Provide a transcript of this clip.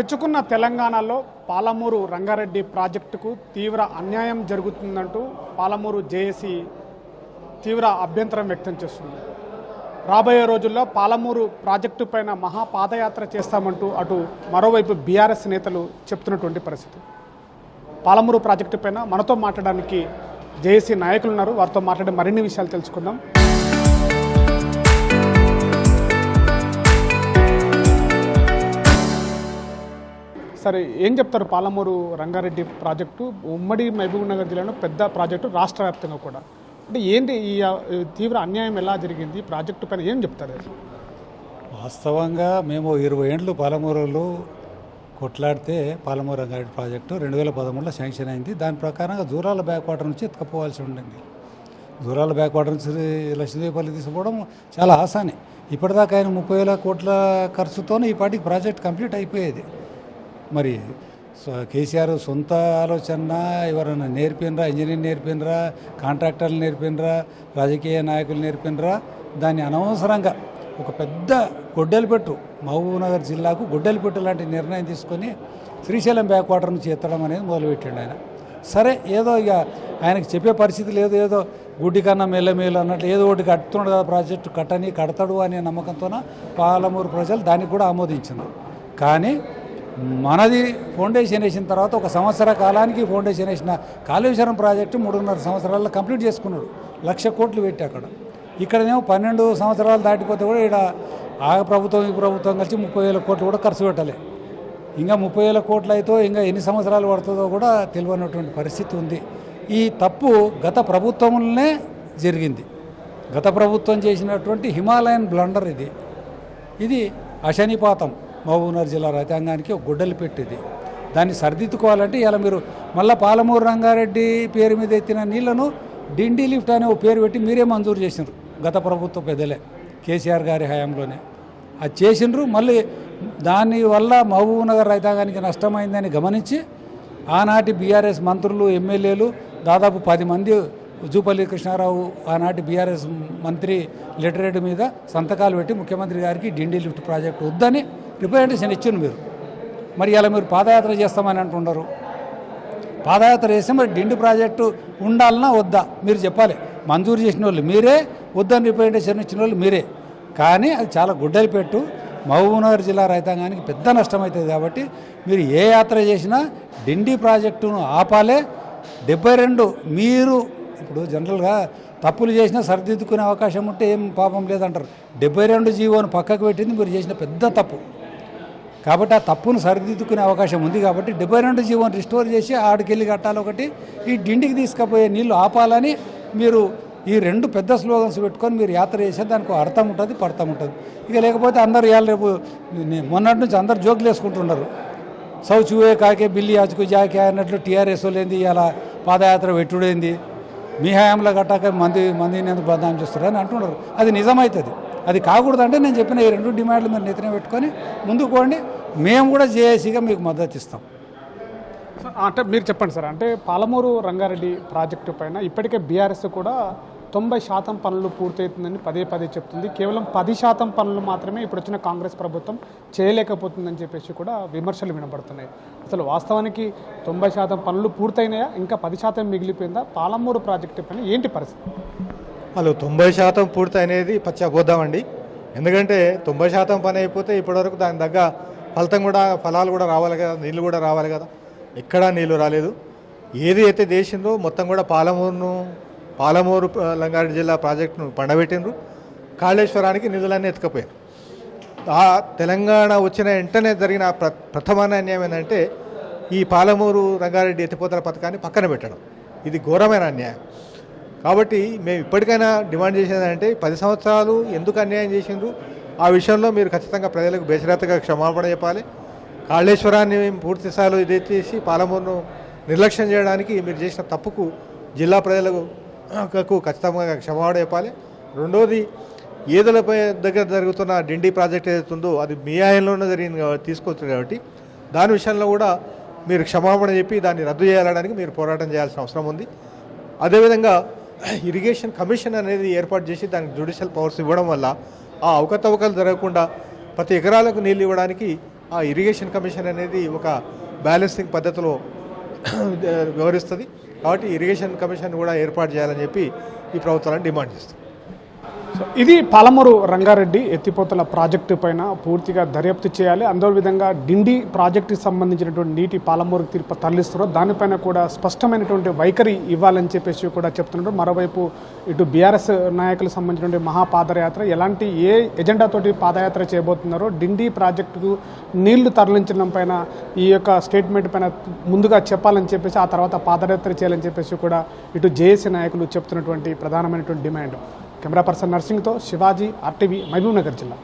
తెచ్చుకున్న తెలంగాణలో పాలమూరు రంగారెడ్డి ప్రాజెక్టుకు తీవ్ర అన్యాయం జరుగుతుందంటూ పాలమూరు జేఏసీ తీవ్ర అభ్యంతరం వ్యక్తం చేస్తుంది. రాబోయే రోజుల్లో పాలమూరు ప్రాజెక్టు పైన మహాపాదయాత్ర చేస్తామంటూ అటు మరోవైపు బీఆర్ఎస్ నేతలు చెప్తున్నటువంటి పరిస్థితి. పాలమూరు ప్రాజెక్టు పైన మనతో మాట్లాడడానికి జేఏసీ నాయకులు ఉన్నారు. వారితో మాట్లాడే మరిన్ని విషయాలు తెలుసుకుందాం. సరే, ఏం చెప్తారు? పాలమూరు రంగారెడ్డి ప్రాజెక్టు ఉమ్మడి మహబూబ్నగర్ జిల్లాలో పెద్ద ప్రాజెక్టు, రాష్ట్ర వ్యాప్తంగా కూడా. అంటే ఏంటి ఈ తీవ్ర అన్యాయం ఎలా జరిగింది? ప్రాజెక్టు పైన ఏం చెప్తారు? వాస్తవంగా మేము 20 ఏళ్ళు పాలమూరులో కొట్లాడితే పాలమూరు రంగారెడ్డి ప్రాజెక్టు 2013లో శాంక్షన్ అయింది. దాని ప్రకారంగా జూరాల బ్యాక్ వాటర్ నుంచి ఎత్తుకపోవాల్సి ఉండింది. జూరాల బ్యాక్ వాటర్ నుంచి లక్ష్మీదేవిపల్లి తీసుకోవడం చాలా ఆసానే. ఇప్పటిదాకా ఆయన 30,000 కోట్ల ఖర్చుతోనే ఈ పాటికి ప్రాజెక్ట్ కంప్లీట్ అయిపోయేది. మరి కేసీఆర్ సొంత ఆలోచన ఎవరైనా నేర్పినరా? ఇంజనీర్ నేర్పినరా? కాంట్రాక్టర్లు నేర్పినరా? రాజకీయ నాయకులు నేర్పినరా? దాన్ని అనవసరంగా ఒక పెద్ద గొడ్డలిపెట్టు, మహబూబ్నగర్ జిల్లాకు గొడ్డలిపెట్టు లాంటి నిర్ణయం తీసుకొని శ్రీశైలం బ్యాక్ వాటర్ నుంచి ఎత్తడం అనేది మొదలుపెట్టిండు ఆయన. సరే, ఏదో ఇక ఆయనకు చెప్పే పరిస్థితి లేదు, ఏదో గుడ్డి కన్నా మెల్లమేలు అన్నట్లు ఏదో ఒకటి కడుతున్నాడు కదా, ప్రాజెక్టు కడతాడు అనే నమ్మకంతోన పాలమూరు ప్రజలు దానికి కూడా ఆమోదించింది. కానీ మనది ఫౌండేషన్ వేసిన తర్వాత 1 సంవత్సర కాలానికి ఫౌండేషన్ వేసిన కాళేశ్వరం ప్రాజెక్టు 3.5 సంవత్సరాల్లో కంప్లీట్ చేసుకున్నాడు. 1,00,000 కోట్లు పెట్టి అక్కడ. ఇక్కడనేమో 12 సంవత్సరాలు దాటిపోతే కూడా ఇక్కడ ఆ ప్రభుత్వం ఈ ప్రభుత్వం కలిసి 30,000 కోట్లు కూడా ఖర్చు పెట్టలే. ఇంకా 30,000 కోట్లు అయితే ఇంకా ఎన్ని సంవత్సరాలు పడుతుందో కూడా తెలియనటువంటి పరిస్థితి ఉంది. ఈ తప్పు గత ప్రభుత్వంలోనే జరిగింది. గత ప్రభుత్వం చేసినటువంటి హిమాలయన్ బ్లండర్ ఇది అశనిపాతం. మహబూబ్నగర్ జిల్లా రైతాంగానికి ఒక గొడ్డలి పెట్టింది. దాన్ని సరిదిద్దుకోవాలంటే ఇలా మీరు మళ్ళీ పాలమూరు రంగారెడ్డి పేరు మీద ఎత్తిన నీళ్లను డిండి లిఫ్ట్ అనే ఒక పేరు పెట్టి మీరే మంజూరు చేసినారు. గత ప్రభుత్వ పెద్దలే కేసీఆర్ గారి హయాంలోనే అది చేసినారు. మళ్ళీ దానివల్ల మహబూబ్నగర్ రైతాంగానికి నష్టమైందని గమనించి ఆనాటి బీఆర్ఎస్ మంత్రులు, ఎమ్మెల్యేలు దాదాపు 10 మంది, జూపల్లి కృష్ణారావు ఆనాటి బీఆర్ఎస్ మంత్రి లెటర్ మీద సంతకాలు పెట్టి ముఖ్యమంత్రి గారికి డిండి లిఫ్ట్ ప్రాజెక్టు వద్దని రిప్రజెంటేషన్ ఇచ్చింది మీరు. మరి ఇలా మీరు పాదయాత్ర చేస్తామని అంటున్నారు. పాదయాత్ర చేస్తే మరి డిండి ప్రాజెక్టు ఉండాలన్నా వద్దా మీరు చెప్పాలి. మంజూరు చేసిన వాళ్ళు మీరే, వద్దని రిప్రజెంటేషన్ ఇచ్చిన వాళ్ళు మీరే. కానీ అది చాలా గుడ్డలి పెట్టు, మహబూబ్నగర్ జిల్లా రైతాంగానికి పెద్ద నష్టం అవుతుంది. కాబట్టి మీరు ఏ యాత్ర చేసినా డిండి ప్రాజెక్టును ఆపాలే. 72 మీరు ఇప్పుడు జనరల్గా తప్పులు చేసినా సరిదిద్దుకునే అవకాశం ఉంటే ఏం పాపం లేదంటారు. 72 జీవోను పక్కకు పెట్టింది మీరు చేసిన పెద్ద తప్పు. కాబట్టి ఆ తప్పును సరిదిద్దుకునే అవకాశం ఉంది. కాబట్టి 72 జీవోను రిస్టోర్ చేసి ఆడికెళ్ళి కట్టాలి ఒకటి, ఈ డిండికి తీసుకుపోయే నీళ్లు ఆపాలని మీరు ఈ 2 పెద్ద స్లోగన్స్ పెట్టుకొని మీరు యాత్ర చేసే దానికి అర్థం ఉంటుంది, పర్థం ఉంటుంది. ఇక లేకపోతే అందరు ఇవాళ రేపు మొన్నటి నుంచి అందరు జోకులు వేసుకుంటున్నారు. సౌ చూవే కాకే బిల్లి ఆచుకు జాకే అన్నట్లు టీఆర్ఎస్ లేని ఇలా పాదయాత్ర పెట్టుడైంది, మీ హయాంలో కట్టాక మంది ఎందుకు బదనాం చేస్తారని అంటున్నారు. అది నిజమవుతుంది. అది కాకూడదంటే నేను చెప్పిన ఈ 2 డిమాండ్లు మీరు నెత్తిన పెట్టుకొని ముందుకు పోండి. మేము కూడా జేఏసీగా మీకు మద్దతు ఇస్తాం. అంటే మీరు చెప్పండి సార్. అంటే పాలమూరు రంగారెడ్డి ప్రాజెక్టు పైన ఇప్పటికే బీఆర్ఎస్ కూడా 90% పనులు పూర్తవుతుందని పదే చెప్తుంది. కేవలం 10% పనులు మాత్రమే ఇప్పుడు వచ్చిన కాంగ్రెస్ ప్రభుత్వం చేయలేకపోతుందని చెప్పేసి కూడా విమర్శలు వినబడుతున్నాయి. అసలు వాస్తవానికి 90% పనులు పూర్తయినాయా? ఇంకా 10% మిగిలిపోయిందా? పాలమూరు ప్రాజెక్టు పైన ఏంటి పరిస్థితి? వాళ్ళు 90% పూర్తయినది పచ్చి అబద్ధమండి. ఎందుకంటే 90% పని అయిపోతే ఇప్పటివరకు దాని తగ్గ ఫలాలు కూడా రావాలి కదా, నీళ్ళు కూడా రావాలి కదా. ఎక్కడా నీళ్ళు రాలేదు. ఏది అయితే దేశంలో మొత్తం కూడా పాలమూరు రంగారెడ్డి జిల్లా ప్రాజెక్టును పండబెట్టినరు. కాళేశ్వరానికి నిధులన్నీ ఎత్తుకపోయారు. ఆ తెలంగాణ వచ్చిన వెంటనే జరిగిన ప్రథమ అన్యాయం ఏంటంటే ఈ పాలమూరు రంగారెడ్డి ఎత్తిపోతల పథకాన్ని పక్కన పెట్టడం. ఇది ఘోరమైన అన్యాయం. కాబట్టి మేము ఇప్పటికైనా డిమాండ్ చేసేదంటే 10 సంవత్సరాలు ఎందుకు అన్యాయం చేసిండ్రు ఆ విషయంలో మీరు ఖచ్చితంగా ప్రజలకు బేషరతుగా క్షమాపణ చెప్పాలి. కాళేశ్వరాన్ని పూర్తి స్థాయిలో చేసి పాలమూరును నిర్లక్ష్యం చేయడానికి మీరు చేసిన తప్పుకు జిల్లా ప్రజలకు ఖచ్చితంగా క్షమాపణ చెప్పాలి. రెండోది, ఏదలపై దగ్గర జరుగుతున్న డిండి ప్రాజెక్ట్ ఏదైతుందో అది మీ ఆయనలోనే జరిగింది తీసుకొచ్చింది. కాబట్టి దాని విషయంలో కూడా మీరు క్షమాపణ చెప్పి దాన్ని రద్దు చేయాలడానికి మీరు పోరాటం చేయాల్సిన అవసరం ఉంది. అదేవిధంగా ఇరిగేషన్ కమిషన్ అనేది ఏర్పాటు చేసి దానికి జ్యుడిషియల్ పవర్స్ ఇవ్వడం వల్ల ఆ అవకతవకలు జరగకుండా ప్రతి ఎకరాలకు నీళ్ళు ఇవ్వడానికి ఆ ఇరిగేషన్ కమిషన్ అనేది ఒక బ్యాలెన్సింగ్ పద్ధతిలో వ్యవహరిస్తుంది. కాబట్టి ఇరిగేషన్ కమిషన్ కూడా ఏర్పాటు చేయాలని చెప్పి ఈ ప్రభుత్వాలను డిమాండ్ చేస్తుంది. సో ఇది పాలమూరు రంగారెడ్డి ఎత్తిపోతల ప్రాజెక్టు పైన పూర్తిగా దర్యాప్తు చేయాలి. అందో విధంగా డిండి ప్రాజెక్టుకి సంబంధించినటువంటి నీటి పాలమూరుకు తరలిస్తున్నారో దానిపైన కూడా స్పష్టమైనటువంటి వైఖరి ఇవ్వాలని చెప్పేసి కూడా చెప్తున్నారు. మరోవైపు ఇటు బీఆర్ఎస్ నాయకులకు సంబంధించినటువంటి మహాపాదయాత్ర ఎలాంటి ఏ ఎజెండాతోటి పాదయాత్ర చేయబోతున్నారో డిండి ప్రాజెక్టుకు నీళ్లు తరలించడం పైన ఈ యొక్క స్టేట్మెంట్ పైన ముందుగా చెప్పాలని చెప్పేసి ఆ తర్వాత పాదయాత్ర చేయాలని చెప్పేసి కూడా ఇటు జేఏసీ నాయకులు చెప్తున్నటువంటి ప్రధానమైనటువంటి డిమాండ్. కెమెరా పర్సన్ నర్సింగ్తో శివాజీ, RTV, మహబూబ్నగర్ జిల్లా.